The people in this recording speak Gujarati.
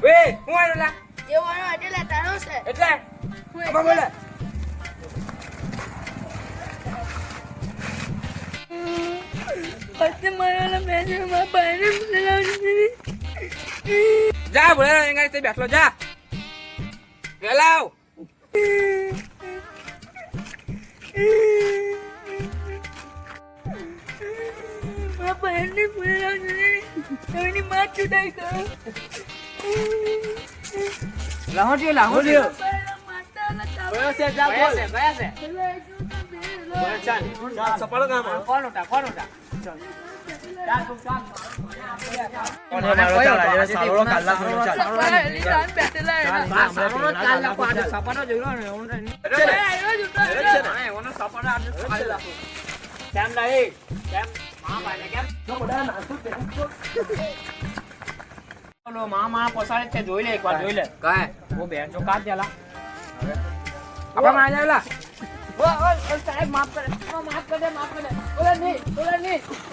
વે હું આનો લા એવાનો એટલે તારો છે એટલે આમાં બોલે પછી મારા મેને માં પાણી લાવજી જા બોલે એંગા તે બેઠલો જા વેલાવ માં પાણી લાવજી એની માં ચુડાઈ કરો લાહોટીયો માતા છે જા બોલ ગયા છે ચાલ સપળ કામ કોણ ઉઠા ચાલ તું ચાલ કોને મારો ચાલ આજે સારો કાલા કોનો ચાલ લીલાન બેઠેલા સારો કાલા કો આજે સપનો જોઈરો ને ઓનો સપનો આજે ખાલી રાખો કેમ નહીં કેમ માં ભાઈને કેમ જો બડા નાસુ કે બોલો માં પોસાડે છે જોઈ લે એકવાર જોઈ લે કાય ઓ બેન જો કાઢ દેલા હવે આપણે માં આવેલા ઓ સાહેબ માફ કરે ઓલે નહીં